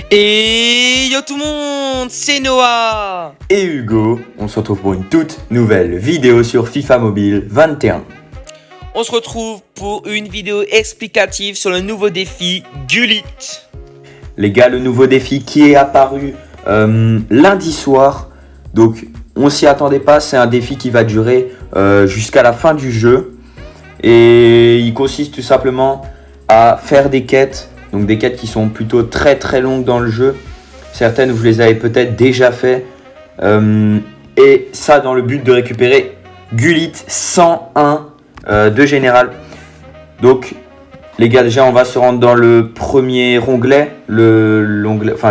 Et yo tout le monde, c'est Noah et Hugo. On se retrouve pour une toute nouvelle vidéo sur FIFA Mobile 21. On se retrouve pour une vidéo explicative sur le nouveau défi Gullit. Les gars, le nouveau défi qui est apparu lundi soir. Donc on s'y attendait pas, c'est un défi qui va durer jusqu'à la fin du jeu. Et il consiste tout simplement à faire des quêtes. Donc des quêtes qui sont plutôt très très longues dans le jeu. Certaines vous les avez peut-être déjà fait. Et ça dans le but de récupérer Gullit 101 de général. Donc les gars, déjà on va se rendre dans le premier onglet. Le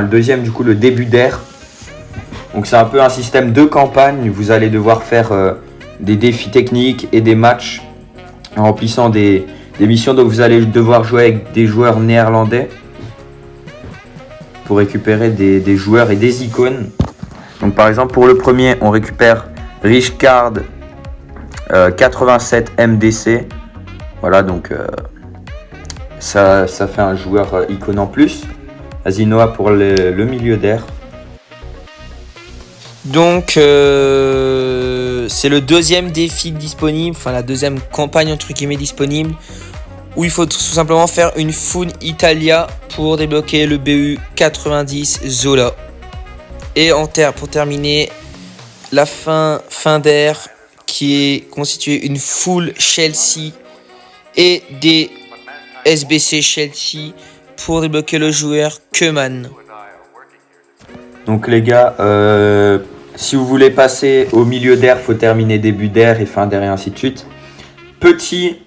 deuxième du coup, le début d'ère. Donc c'est un peu un système de campagne. Vous allez devoir faire des défis techniques et des matchs en remplissant des missions. Donc vous allez devoir jouer avec des joueurs néerlandais pour récupérer des joueurs et des icônes. Donc par exemple pour le premier on récupère Richcard 87 MDC. Voilà, donc ça fait un joueur icône en plus. Vas-y Noah pour le milieu d'air. Donc c'est le deuxième défi disponible, enfin la deuxième campagne entre guillemets disponible, où il faut tout simplement faire une Fun Italia pour débloquer le BU 90 Zola. Et pour terminer, la fin d'air qui est constituée une full Chelsea et des SBC Chelsea pour débloquer le joueur Keman. Donc les gars, si vous voulez passer au milieu d'air, faut terminer début d'air et fin d'air et ainsi de suite. Petit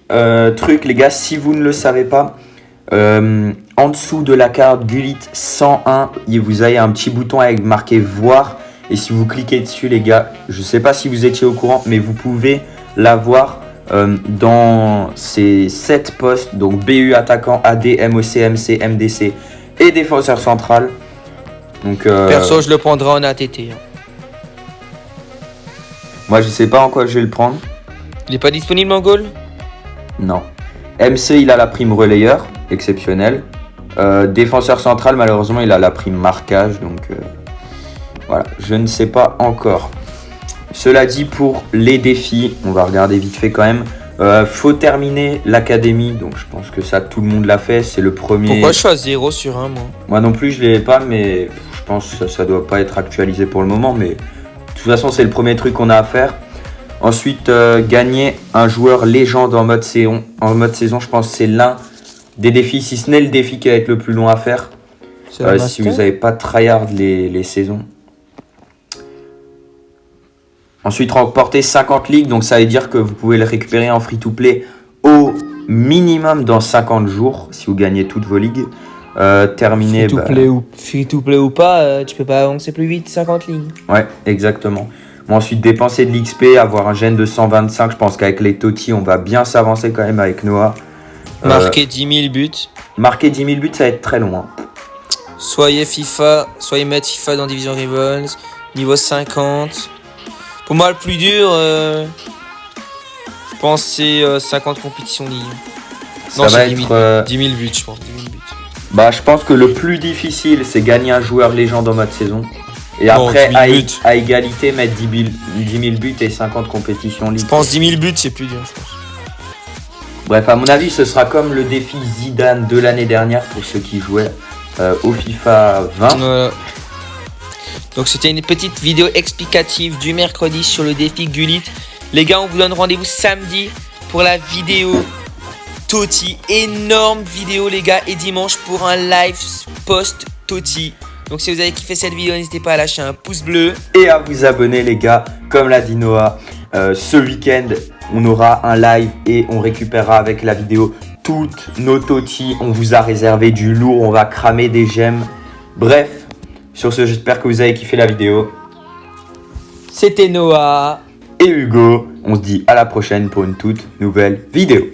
truc les gars, si vous ne le savez pas, en dessous de la carte Gullit 101, vous avez un petit bouton avec marqué voir. Et si vous cliquez dessus les gars, je ne sais pas si vous étiez au courant, mais vous pouvez l'avoir dans ces 7 postes. Donc BU, attaquant, AD, MOC, MC, MDC et défenseur central. Donc, perso, je le prendrai en ATT. Moi, je sais pas en quoi je vais le prendre. Il est pas disponible en goal? Non. MC, il a la prime relayeur, exceptionnel. Défenseur central, malheureusement, il a la prime marquage. Donc, voilà, je ne sais pas encore. Cela dit, pour les défis, on va regarder vite fait quand même. Faut terminer l'académie, donc je pense que ça, tout le monde l'a fait. C'est le premier. Pourquoi je suis à 0 sur 1, moi? Moi non plus, je l'ai pas, mais je pense que ça doit pas être actualisé pour le moment. Mais de toute façon, c'est le premier truc qu'on a à faire. Ensuite, gagner un joueur légende en mode saison. En mode saison, je pense que c'est l'un des défis, si ce n'est le défi qui va être le plus long à faire. Si vous n'avez pas tryhard les saisons. Ensuite, remporter 50 ligues, donc ça veut dire que vous pouvez le récupérer en free-to-play au minimum dans 50 jours, si vous gagnez toutes vos ligues. Terminer... Free-to-play ou pas, tu peux pas avancer plus vite 50 ligues. Ouais, exactement. Bon, ensuite, dépenser de l'XP, avoir un gène de 125, je pense qu'avec les Totti, on va bien s'avancer quand même avec Noah. Marquer 10 000 buts. Marquer 10 000 buts, ça va être très long. Hein. Soyez mettre FIFA dans Division Rivals, niveau 50... Pour moi, le plus dur, je pense c'est 50 compétitions ligue. Ça va être 10 000 buts, je pense. 10 000 buts. Bah, je pense que le plus difficile, c'est gagner un joueur légende en mode saison. Et bon, après, à égalité, mettre 10 000 buts et 50 compétitions ligue. Je pense 10 000 buts, c'est plus dur, je pense. Bref, à mon avis, ce sera comme le défi Zidane de l'année dernière pour ceux qui jouaient au FIFA 20. Voilà. Donc c'était une petite vidéo explicative du mercredi sur le défi Gullit. Les gars, on vous donne rendez-vous samedi pour la vidéo Totti. Énorme vidéo les gars. Et dimanche pour un live post Totti. Donc si vous avez kiffé cette vidéo, n'hésitez pas à lâcher un pouce bleu. Et à vous abonner les gars. Comme l'a dit Noah, ce week-end, on aura un live et on récupérera avec la vidéo toutes nos Totti. On vous a réservé du lourd, on va cramer des gemmes. Bref. Sur ce, j'espère que vous avez kiffé la vidéo. C'était Noah et Hugo. On se dit à la prochaine pour une toute nouvelle vidéo.